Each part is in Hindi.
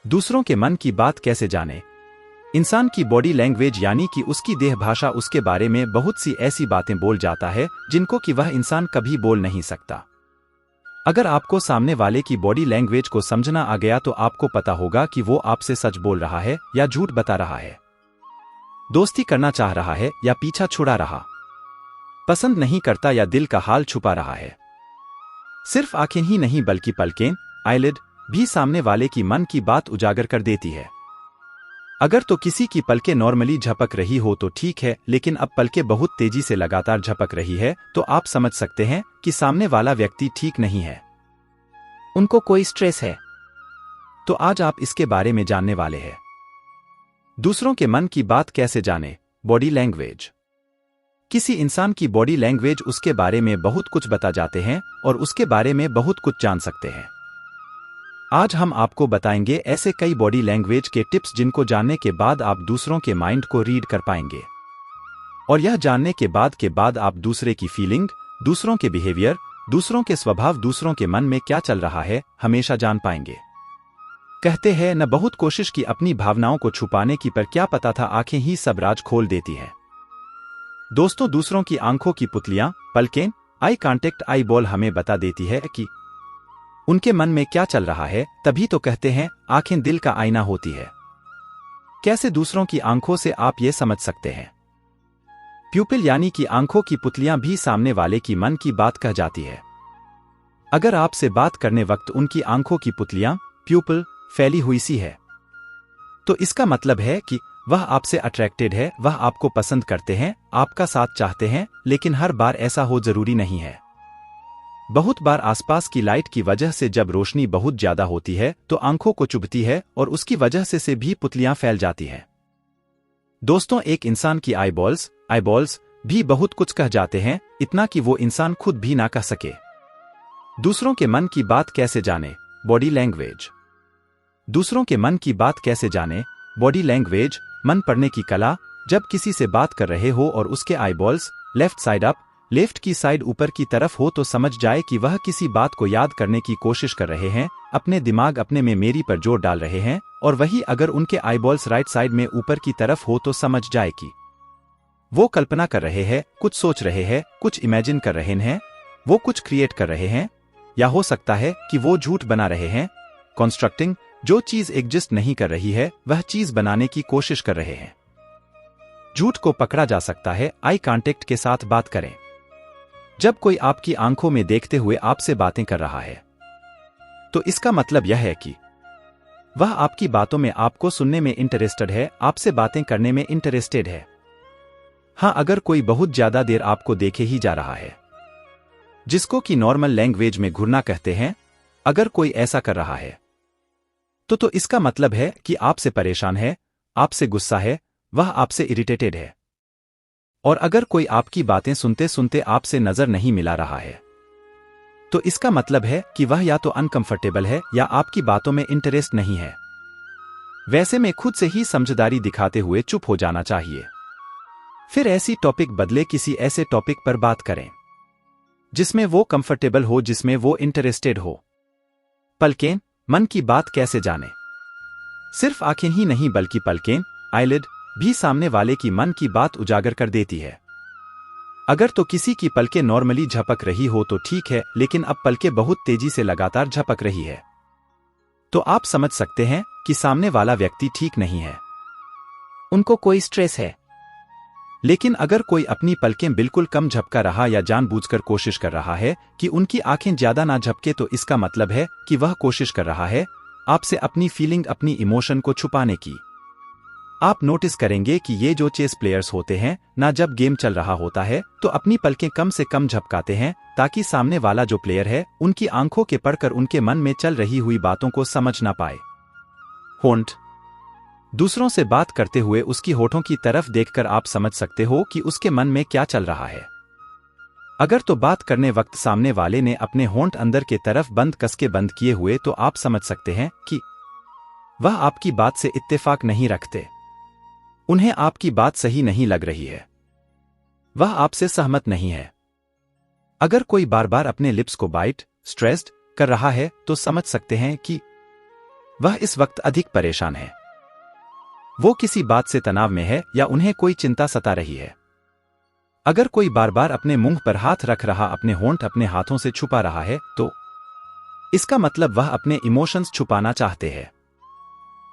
दूसरों के मन की बात कैसे जाने। इंसान की बॉडी लैंग्वेज यानी कि उसकी देह भाषा उसके बारे में बहुत सी ऐसी बातें बोल जाता है जिनको कि वह इंसान कभी बोल नहीं सकता। अगर आपको सामने वाले की बॉडी लैंग्वेज को समझना आ गया तो आपको पता होगा कि वो आपसे सच बोल रहा है या झूठ बता रहा है, दोस्ती करना चाह रहा है या पीछा छुड़ा रहा, पसंद नहीं करता या दिल का हाल छुपा रहा है। सिर्फ आंखें ही नहीं बल्कि पलकें, आईलिड भी सामने वाले की मन की बात उजागर कर देती है। अगर तो किसी की पलकें नॉर्मली झपक रही हो तो ठीक है, लेकिन अब पलकें बहुत तेजी से लगातार झपक रही है तो आप समझ सकते हैं कि सामने वाला व्यक्ति ठीक नहीं है, उनको कोई स्ट्रेस है। तो आज आप इसके बारे में जानने वाले हैं। दूसरों के मन की बात कैसे जाने। Body language. किसी इंसान की बॉडी लैंग्वेज उसके बारे में बहुत कुछ बता जाते हैं और उसके बारे में बहुत कुछ जान सकते हैं। आज हम आपको बताएंगे ऐसे कई बॉडी लैंग्वेज के टिप्स जिनको जानने के बाद आप दूसरों के माइंड को रीड कर पाएंगे, और यह जानने के बाद आप दूसरे की फीलिंग, दूसरों के बिहेवियर, दूसरों के स्वभाव, दूसरों के मन में क्या चल रहा है हमेशा जान पाएंगे। कहते हैं न बहुत कोशिश की अपनी भावनाओं को छुपाने की, पर क्या पता था आंखें ही सब राज खोल देती हैं। दोस्तों, दूसरों की आंखों की पुतलियां, पलकें, आई कांटेक्ट, आई बॉल हमें बता देती है कि उनके मन में क्या चल रहा है। तभी तो कहते हैं आंखें दिल का आईना होती है। कैसे दूसरों की आंखों से आप ये समझ सकते हैं। प्यूपिल यानी कि आंखों की पुतलियां भी सामने वाले की मन की बात कह जाती है। अगर आपसे बात करने वक्त उनकी आंखों की पुतलियां, प्यूपिल, फैली हुई सी है तो इसका मतलब है कि वह आपसे अट्रैक्टेड है, वह आपको पसंद करते हैं, आपका साथ चाहते हैं। लेकिन हर बार ऐसा हो जरूरी नहीं है। बहुत बार आसपास की लाइट की वजह से जब रोशनी बहुत ज्यादा होती है तो आंखों को चुभती है और उसकी वजह से भी पुतलियां फैल जाती हैं। दोस्तों, एक इंसान की आईबॉल्स भी बहुत कुछ कह जाते हैं, इतना कि वो इंसान खुद भी ना कह सके। दूसरों के मन की बात कैसे जाने। Body language. दूसरों के मन की बात कैसे जाने। बॉडी लैंग्वेज, मन पढ़ने की कला। जब किसी से बात कर रहे हो और उसके eyeballs left side up, left की साइड ऊपर की तरफ हो तो समझ जाए कि वह किसी बात को याद करने की कोशिश कर रहे हैं, अपने दिमाग अपने में मेरी पर जोर डाल रहे हैं। और वही अगर उनके आईबॉल्स राइट साइड में ऊपर की तरफ हो तो समझ जाए कि वो कल्पना कर रहे हैं, कुछ सोच रहे हैं, कुछ इमेजिन कर रहे हैं, वो कुछ क्रिएट कर रहे हैं, या हो सकता है कि वो झूठ बना रहे हैं, कंस्ट्रक्टिंग। जो चीज एग्जिस्ट नहीं कर रही है वह चीज बनाने की कोशिश कर रहे हैं। झूठ को पकड़ा जा सकता है आई कांटेक्ट के साथ बात करें। जब कोई आपकी आंखों में देखते हुए आपसे बातें कर रहा है तो इसका मतलब यह है कि वह आपकी बातों में आपको सुनने में इंटरेस्टेड है, आपसे बातें करने में इंटरेस्टेड है। हां, अगर कोई बहुत ज्यादा देर आपको देखे ही जा रहा है, जिसको कि नॉर्मल लैंग्वेज में घूरना कहते हैं, अगर कोई ऐसा कर रहा है तो इसका मतलब है कि आपसे परेशान है, आपसे गुस्सा है, वह आपसे इरिटेटेड है। और अगर कोई आपकी बातें सुनते सुनते आपसे नजर नहीं मिला रहा है तो इसका मतलब है कि वह या तो अनकंफर्टेबल है या आपकी बातों में इंटरेस्ट नहीं है। वैसे में खुद से ही समझदारी दिखाते हुए चुप हो जाना चाहिए। फिर ऐसी टॉपिक बदले, किसी ऐसे टॉपिक पर बात करें जिसमें वो कंफर्टेबल हो, जिसमें वो इंटरेस्टेड हो। पलकें, मन की बात कैसे जाने। सिर्फ आंखें ही नहीं बल्कि पलकें, आईलिड भी सामने वाले की मन की बात उजागर कर देती है। अगर तो किसी की पलकें नॉर्मली झपक रही हो तो ठीक है, लेकिन अब पलकें बहुत तेजी से लगातार झपक रही है तो आप समझ सकते हैं कि सामने वाला व्यक्ति ठीक नहीं है, उनको कोई स्ट्रेस है। लेकिन अगर कोई अपनी पलकें बिल्कुल कम झपका रहा या जानबूझकर कोशिश कर रहा है कि उनकी आंखें ज्यादा ना झपके तो इसका मतलब है कि वह कोशिश कर रहा है आपसे अपनी फीलिंग, अपनी इमोशन को छुपाने की। आप नोटिस करेंगे कि ये जो चेस प्लेयर्स होते हैं ना, जब गेम चल रहा होता है तो अपनी पलकें कम से कम झपकाते हैं ताकि सामने वाला जो प्लेयर है उनकी आंखों के पढ़कर उनके मन में चल रही हुई बातों को समझ ना पाए। होंठ। दूसरों से बात करते हुए उसकी होठों की तरफ देखकर आप समझ सकते हो कि उसके मन में क्या चल रहा है। अगर तो बात करने वक्त सामने वाले ने अपने होंठ अंदर के तरफ कसके बंद किए हुए तो आप समझ सकते हैं कि वह आपकी बात से इत्तेफाक नहीं रखते, उन्हें आपकी बात सही नहीं लग रही है, वह आपसे सहमत नहीं है। अगर कोई बार बार अपने लिप्स को बाइट, स्ट्रेस्ड कर रहा है तो समझ सकते हैं कि वह इस वक्त अधिक परेशान है। वो किसी बात से तनाव में है या उन्हें कोई चिंता सता रही है। अगर कोई बार बार अपने मुंह पर हाथ रख रहा, अपने होंठ अपने हाथों से छुपा रहा है, तो इसका मतलब वह अपने इमोशंस छुपाना चाहते हैं।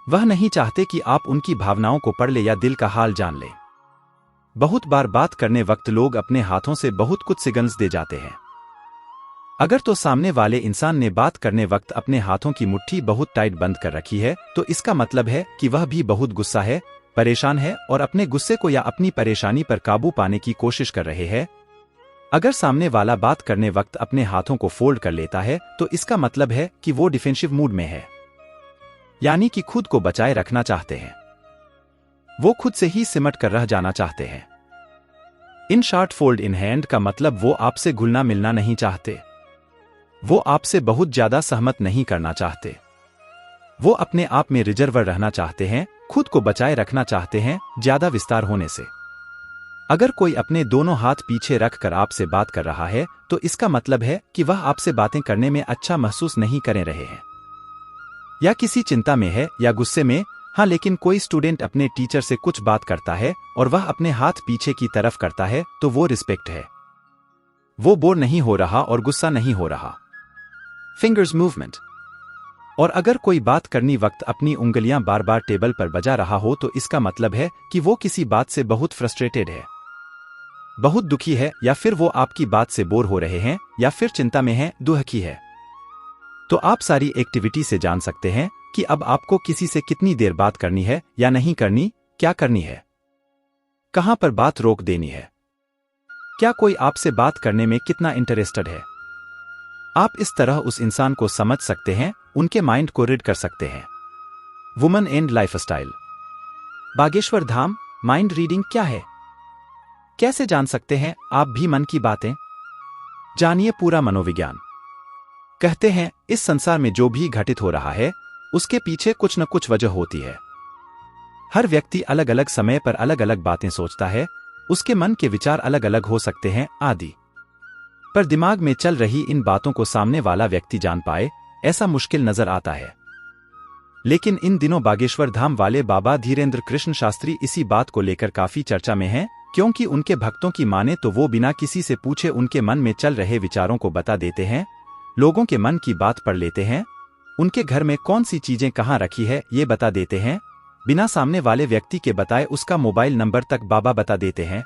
वह नहीं चाहते कि आप उनकी भावनाओं को पढ़ ले या दिल का हाल जान ले। बहुत बार बात करने वक्त लोग अपने हाथों से बहुत कुछ सिग्नल्स दे जाते हैं। अगर तो सामने वाले इंसान ने बात करने वक्त अपने हाथों की मुट्ठी बहुत टाइट बंद कर रखी है, तो इसका मतलब है कि वह भी बहुत गुस्सा है, परेशान है और अपने गुस्से को या अपनी परेशानी पर काबू पाने की कोशिश कर रहे हैं। अगर सामने वाला बात करने वक्त अपने हाथों को फोल्ड कर लेता है, तो इसका मतलब है कि वो डिफेंसिव मूड में है, यानी कि खुद को बचाए रखना चाहते हैं। वो खुद से ही सिमट कर रह जाना चाहते हैं। In short, fold in hand का मतलब वो आपसे घुलना मिलना नहीं चाहते। वो आपसे बहुत ज्यादा सहमत नहीं करना चाहते। वो अपने आप में रिजर्वर रहना चाहते हैं, खुद को बचाए रखना चाहते हैं ज्यादा विस्तार होने से। अगर कोई अपने दोनों हाथ पीछे रखकर आपसे बात कर रहा है, तो इसका मतलब है कि वह आपसे बातें करने में अच्छा महसूस नहीं कर रहे हैं, या किसी चिंता में है या गुस्से में। हाँ, लेकिन कोई स्टूडेंट अपने टीचर से कुछ बात करता है और वह अपने हाथ पीछे की तरफ करता है, तो वो रिस्पेक्ट है। वो बोर नहीं हो रहा और गुस्सा नहीं हो रहा। Fingers movement. और अगर कोई बात करनी वक्त अपनी उंगलियां बार बार टेबल पर बजा रहा हो, तो इसका मतलब है कि वो किसी बात से बहुत फ्रस्ट्रेटेड है, बहुत दुखी है, या फिर वो आपकी बात से बोर हो रहे हैं, या फिर चिंता में है, दुखी है। तो आप सारी एक्टिविटी से जान सकते हैं कि अब आपको किसी से कितनी देर बात करनी है या नहीं करनी, क्या करनी है, कहां पर बात रोक देनी है, क्या कोई आपसे बात करने में कितना इंटरेस्टेड है। आप इस तरह उस इंसान को समझ सकते हैं, उनके माइंड को रीड कर सकते हैं। Woman and lifestyle. Bageshwar Dham, mind reading क्या है, कैसे जान सकते हैं आप भी मन की बातें? जानिए पूरा मनोविज्ञान। कहते हैं इस संसार में जो भी घटित हो रहा है, उसके पीछे कुछ न कुछ वजह होती है। हर व्यक्ति अलग अलग समय पर अलग अलग बातें सोचता है, उसके मन के विचार अलग अलग हो सकते हैं आदि। पर दिमाग में चल रही इन बातों को सामने वाला व्यक्ति जान पाए, ऐसा मुश्किल नजर आता है। लेकिन इन दिनों बागेश्वर धाम वाले बाबा धीरेन्द्र कृष्ण शास्त्री इसी बात को लेकर काफी चर्चा में हैं, क्योंकि उनके भक्तों की माने तो वो बिना किसी से पूछे उनके मन में चल रहे विचारों को बता देते हैं, लोगों के मन की बात पढ़ लेते हैं, उनके घर में कौन सी चीजें कहाँ रखी है ये बता देते हैं, बिना सामने वाले व्यक्ति के बताए उसका मोबाइल नंबर तक बाबा बता देते हैं।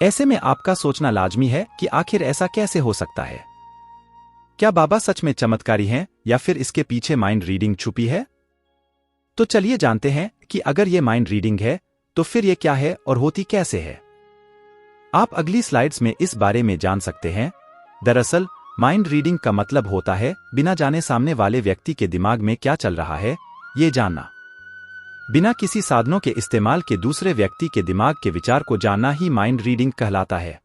ऐसे में आपका सोचना लाजमी है कि आखिर ऐसा कैसे हो सकता है? क्या बाबा सच में चमत्कारी हैं या फिर इसके पीछे माइंड रीडिंग छुपी है? तो चलिए जानते हैं कि अगर ये माइंड रीडिंग है तो फिर ये क्या है और होती कैसे है। आप अगली स्लाइड्स में इस बारे में जान सकते हैं। दरअसल माइंड रीडिंग का मतलब होता है बिना जाने सामने वाले व्यक्ति के दिमाग में क्या चल रहा है ये जानना। बिना किसी साधनों के इस्तेमाल के दूसरे व्यक्ति के दिमाग के विचार को जानना ही माइंड रीडिंग कहलाता है।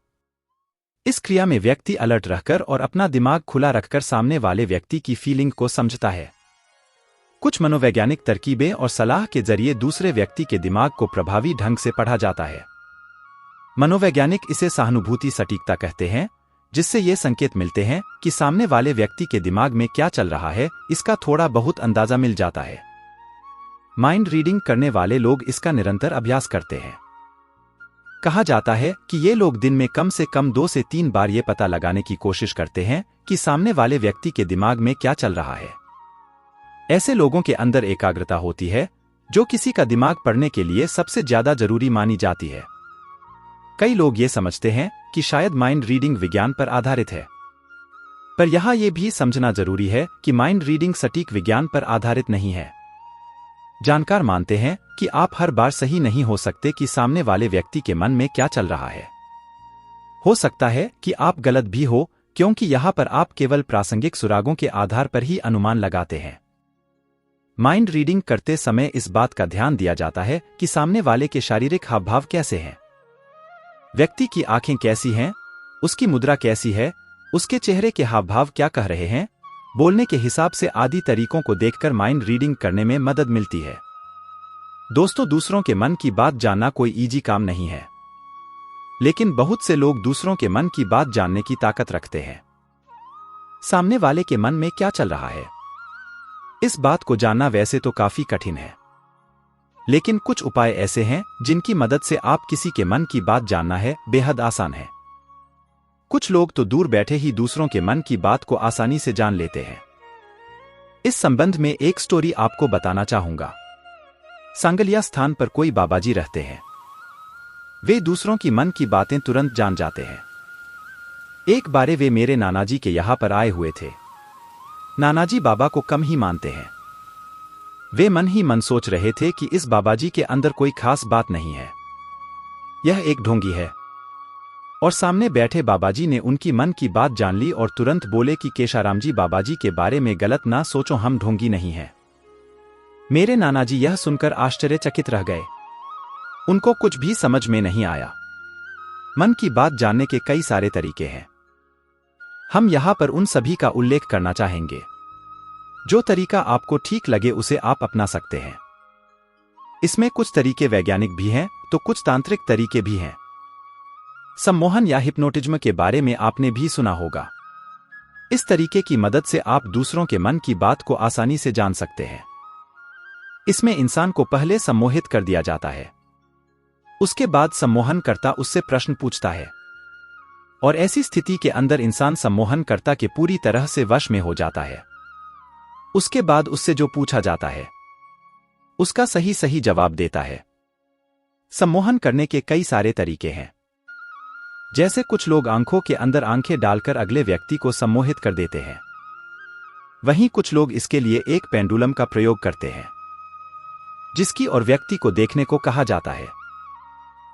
इस क्रिया में व्यक्ति अलर्ट रहकर और अपना दिमाग खुला रखकर सामने वाले व्यक्ति की फीलिंग को समझता है। कुछ मनोवैज्ञानिक तरकीबें और सलाह के जरिए दूसरे व्यक्ति के दिमाग को प्रभावी ढंग से पढ़ा जाता है। मनोवैज्ञानिक इसे सहानुभूति सटीकता कहते हैं, जिससे ये संकेत मिलते हैं कि सामने वाले व्यक्ति के दिमाग में क्या चल रहा है, इसका थोड़ा बहुत अंदाजा मिल जाता है। माइंड रीडिंग करने वाले लोग इसका निरंतर अभ्यास करते हैं। कहा जाता है कि ये लोग दिन में कम से कम 2 से 3 बार ये पता लगाने की कोशिश करते हैं कि सामने वाले व्यक्ति के दिमाग में क्या चल रहा है। ऐसे लोगों के अंदर एकाग्रता होती है, जो किसी का दिमाग पढ़ने के लिए सबसे ज्यादा जरूरी मानी जाती है। कई लोग ये समझते हैं कि शायद माइंड रीडिंग विज्ञान पर आधारित है, पर यहां ये भी समझना जरूरी है कि माइंड रीडिंग सटीक विज्ञान पर आधारित नहीं है। जानकार मानते हैं कि आप हर बार सही नहीं हो सकते कि सामने वाले व्यक्ति के मन में क्या चल रहा है। हो सकता है कि आप गलत भी हो, क्योंकि यहां पर आप केवल प्रासंगिक सुरागों के आधार पर ही अनुमान लगाते हैं। माइंड रीडिंग करते समय इस बात का ध्यान दिया जाता है कि सामने वाले के शारीरिक हावभाव कैसे हैं, व्यक्ति की आंखें कैसी हैं, उसकी मुद्रा कैसी है, उसके चेहरे के हावभाव क्या कह रहे हैं, बोलने के हिसाब से आदि तरीकों को देखकर माइंड रीडिंग करने में मदद मिलती है। दोस्तों, दूसरों के मन की बात जानना कोई इजी काम नहीं है, लेकिन बहुत से लोग दूसरों के मन की बात जानने की ताकत रखते हैं। सामने वाले के मन में क्या चल रहा है, इस बात को जानना वैसे तो काफी कठिन है, लेकिन कुछ उपाय ऐसे हैं जिनकी मदद से आप किसी के मन की बात जानना है बेहद आसान है। कुछ लोग तो दूर बैठे ही दूसरों के मन की बात को आसानी से जान लेते हैं। इस संबंध में एक स्टोरी आपको बताना चाहूंगा। सांगलिया स्थान पर कोई बाबाजी रहते हैं। वे दूसरों की मन की बातें तुरंत जान जाते हैं। एक बारे वे मेरे नानाजी के यहां पर आए हुए थे। नानाजी बाबा को कम ही मानते हैं। वे मन ही मन सोच रहे थे कि इस बाबाजी के अंदर कोई खास बात नहीं है, यह एक ढोंगी है। और सामने बैठे बाबाजी ने उनकी मन की बात जान ली और तुरंत बोले कि केशाराम जी बाबाजी के बारे में गलत ना सोचो, हम ढोंगी नहीं हैं। मेरे नानाजी यह सुनकर आश्चर्यचकित रह गए। उनको कुछ भी समझ में नहीं आया। मन की बात जानने के कई सारे तरीके हैं। हम यहां पर उन सभी का उल्लेख करना चाहेंगे। जो तरीका आपको ठीक लगे उसे आप अपना सकते हैं। इसमें कुछ तरीके वैज्ञानिक भी हैं तो कुछ तांत्रिक तरीके भी हैं। सम्मोहन या हिप्नोटिज्म के बारे में आपने भी सुना होगा। इस तरीके की मदद से आप दूसरों के मन की बात को आसानी से जान सकते हैं। इसमें इंसान को पहले सम्मोहित कर दिया जाता है, उसके बाद सम्मोहनकर्ता उससे प्रश्न पूछता है और ऐसी स्थिति के अंदर इंसान सम्मोहनकर्ता के पूरी तरह से वश में हो जाता है। उसके बाद उससे जो पूछा जाता है उसका सही सही जवाब देता है। सम्मोहन करने के कई सारे तरीके हैं। जैसे कुछ लोग आंखों के अंदर आंखें डालकर अगले व्यक्ति को सम्मोहित कर देते हैं। वहीं कुछ लोग इसके लिए एक पेंडुलम का प्रयोग करते हैं, जिसकी और व्यक्ति को देखने को कहा जाता है।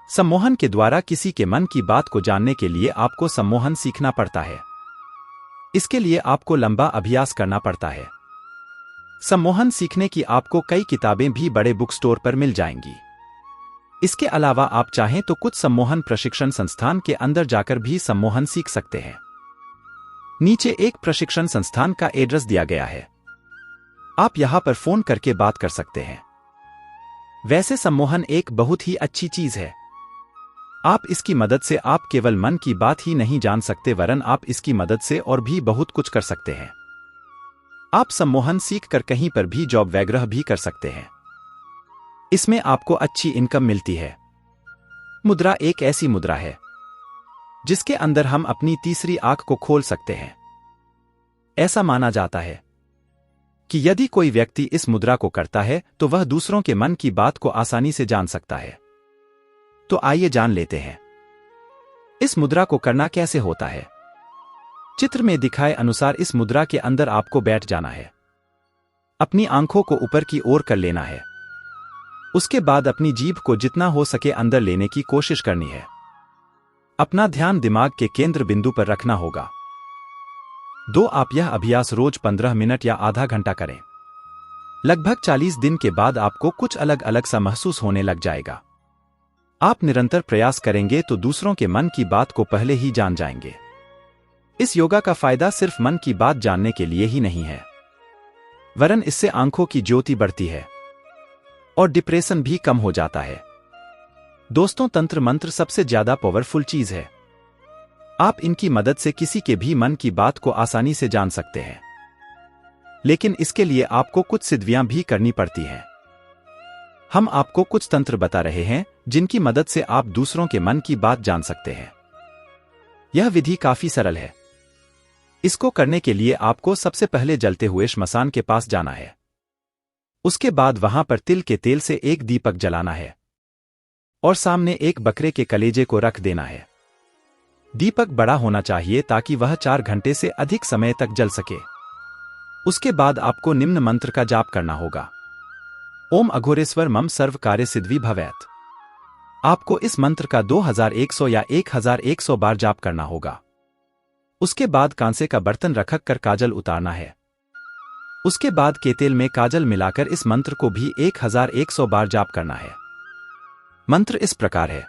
सम्मोहन के द्वारा किसी के मन की बात को जानने के लिए आपको सम्मोहन सीखना पड़ता है। इसके लिए आपको लंबा अभ्यास करना पड़ता है। सम्मोहन सीखने की आपको कई किताबें भी बड़े बुक स्टोर पर मिल जाएंगी। इसके अलावा आप चाहें तो कुछ सम्मोहन प्रशिक्षण संस्थान के अंदर जाकर भी सम्मोहन सीख सकते हैं। नीचे एक प्रशिक्षण संस्थान का एड्रेस दिया गया है, आप यहां पर फोन करके बात कर सकते हैं। वैसे सम्मोहन एक बहुत ही अच्छी चीज है। आप इसकी मदद से आप केवल मन की बात ही नहीं जान सकते, वरन आप इसकी मदद से और भी बहुत कुछ कर सकते हैं। आप सम्मोहन सीखकर कहीं पर भी जॉब वगैरह भी कर सकते हैं। इसमें आपको अच्छी इनकम मिलती है। मुद्रा एक ऐसी मुद्रा है जिसके अंदर हम अपनी तीसरी आंख को खोल सकते हैं। ऐसा माना जाता है कि यदि कोई व्यक्ति इस मुद्रा को करता है तो वह दूसरों के मन की बात को आसानी से जान सकता है। तो आइए जान लेते हैं इस मुद्रा को करना कैसे होता है। चित्र में दिखाए अनुसार इस मुद्रा के अंदर आपको बैठ जाना है। अपनी आंखों को ऊपर की ओर कर लेना है। उसके बाद अपनी जीभ को जितना हो सके अंदर लेने की कोशिश करनी है। अपना ध्यान दिमाग के केंद्र बिंदु पर रखना होगा। आप यह अभ्यास रोज 15 मिनट या आधा घंटा करें। लगभग 40 दिन के बाद आपको कुछ अलग अलग सा महसूस होने लग जाएगा। आप निरंतर प्रयास करेंगे तो दूसरों के मन की बात को पहले ही जान जाएंगे। इस योगा का फायदा सिर्फ मन की बात जानने के लिए ही नहीं है, वरन इससे आंखों की ज्योति बढ़ती है और डिप्रेशन भी कम हो जाता है। दोस्तों, तंत्र मंत्र सबसे ज्यादा पावरफुल चीज है। आप इनकी मदद से किसी के भी मन की बात को आसानी से जान सकते हैं, लेकिन इसके लिए आपको कुछ सिद्धियां भी करनी पड़ती हैं। हम आपको कुछ तंत्र बता रहे हैं जिनकी मदद से आप दूसरों के मन की बात जान सकते हैं। यह विधि काफी सरल है। इसको करने के लिए आपको सबसे पहले जलते हुए श्मशान के पास जाना है। उसके बाद वहां पर तिल के तेल से एक दीपक जलाना है और सामने एक बकरे के कलेजे को रख देना है। दीपक बड़ा होना चाहिए ताकि वह 4 घंटे से अधिक समय तक जल सके। उसके बाद आपको निम्न मंत्र का जाप करना होगा। ओम अघोरेश्वर मम सर्व कार्य सिद्धि भवेत्। आपको इस मंत्र का 2100 या 1100 बार जाप करना होगा। उसके बाद कांसे का बर्तन रखकर कर काजल उतारना है। उसके बाद के तेल में काजल मिलाकर इस मंत्र को भी 1100 बार जाप करना है। मंत्र इस प्रकार है: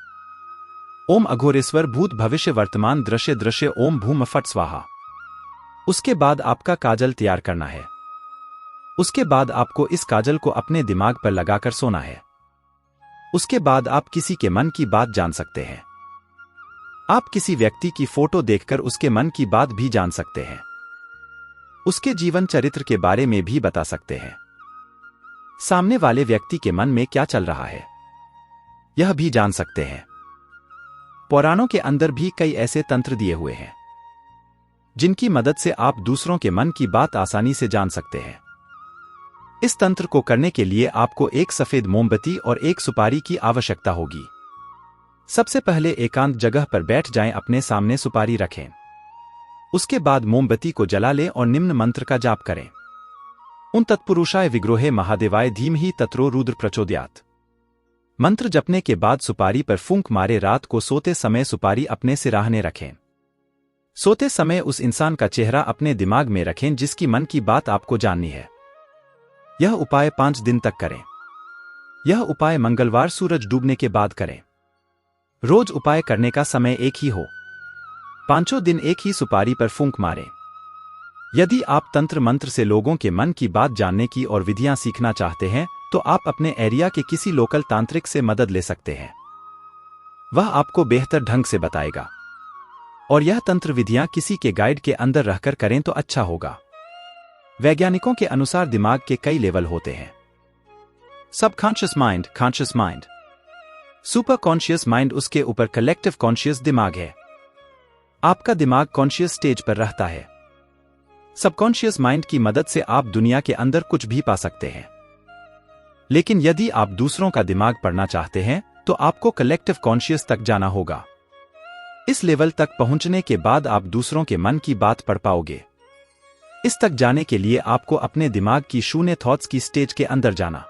ओम अघोरेश्वर भूत भविष्य वर्तमान दृश्य दृश्य ओम भूम फट स्वाहा। उसके बाद आपका काजल तैयार करना है। उसके बाद आपको इस काजल को अपने दिमाग पर लगाकर सोना है। उसके बाद आप किसी के मन की बात जान सकते हैं। आप किसी व्यक्ति की फोटो देखकर उसके मन की बात भी जान सकते हैं। उसके जीवन चरित्र के बारे में भी बता सकते हैं। सामने वाले व्यक्ति के मन में क्या चल रहा है यह भी जान सकते हैं। पुराणों के अंदर भी कई ऐसे तंत्र दिए हुए हैं जिनकी मदद से आप दूसरों के मन की बात आसानी से जान सकते हैं। इस तंत्र को करने के लिए आपको एक सफेद मोमबत्ती और एक सुपारी की आवश्यकता होगी। सबसे पहले एकांत जगह पर बैठ जाएं, अपने सामने सुपारी रखें। उसके बाद मोमबत्ती को जला लें और निम्न मंत्र का जाप करें। उन तत्पुरुषाय विग्रोहे महादेवाय धीमहि तत्रो रुद्र प्रचोदयात्। मंत्र जपने के बाद सुपारी पर फूंक मारे। रात को सोते समय सुपारी अपने सिराहने रखें। सोते समय उस इंसान का चेहरा अपने दिमाग में रखें जिसकी मन की बात आपको जाननी है। यह उपाय 5 दिन तक करें। यह उपाय मंगलवार सूरज डूबने के बाद करें। रोज उपाय करने का समय एक ही हो। 5 दिन एक ही सुपारी पर फूंक मारें। यदि आप तंत्र मंत्र से लोगों के मन की बात जानने की और विधियां सीखना चाहते हैं तो आप अपने एरिया के किसी लोकल तांत्रिक से मदद ले सकते हैं। वह आपको बेहतर ढंग से बताएगा। और यह तंत्र विधियां किसी के गाइड के अंदर रहकर करें तो अच्छा होगा। वैज्ञानिकों के अनुसार दिमाग के कई लेवल होते हैं। Subconscious mind, conscious mind, super conscious mind, उसके ऊपर कलेक्टिव कॉन्शियस दिमाग है। आपका दिमाग कॉन्शियस स्टेज पर रहता है। सबकॉन्शियस माइंड की मदद से आप दुनिया के अंदर कुछ भी पा सकते हैं। लेकिन यदि आप दूसरों का दिमाग पढ़ना चाहते हैं तो आपको कलेक्टिव कॉन्शियस तक जाना होगा। इस लेवल तक पहुंचने के बाद आप दूसरों के मन की बात पढ़ पाओगे। इस तक जाने के लिए आपको अपने दिमाग की शून्य थॉट्स की स्टेज के अंदर जाना।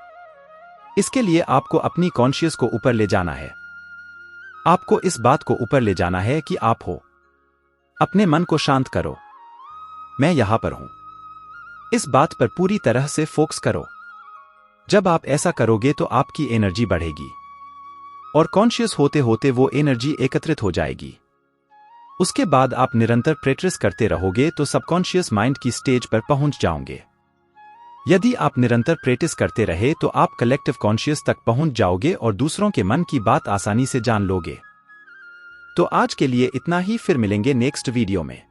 इसके लिए आपको अपनी कॉन्शियस को ऊपर ले जाना है। आपको इस बात को ऊपर ले जाना है कि आप हो। अपने मन को शांत करो। मैं यहां पर हूं। इस बात पर पूरी तरह से फोकस करो। जब आप ऐसा करोगे तो आपकी एनर्जी बढ़ेगी और कॉन्शियस होते होते वो एनर्जी एकत्रित हो जाएगी। उसके बाद आप निरंतर प्रैक्टिस करते रहोगे तो सबकॉन्शियस माइंड की स्टेज पर पहुंच जाओगे। यदि आप निरंतर प्रैक्टिस करते रहे तो आप कलेक्टिव कॉन्शियस तक पहुंच जाओगे और दूसरों के मन की बात आसानी से जान लोगे। तो आज के लिए इतना ही, फिर मिलेंगे नेक्स्ट वीडियो में।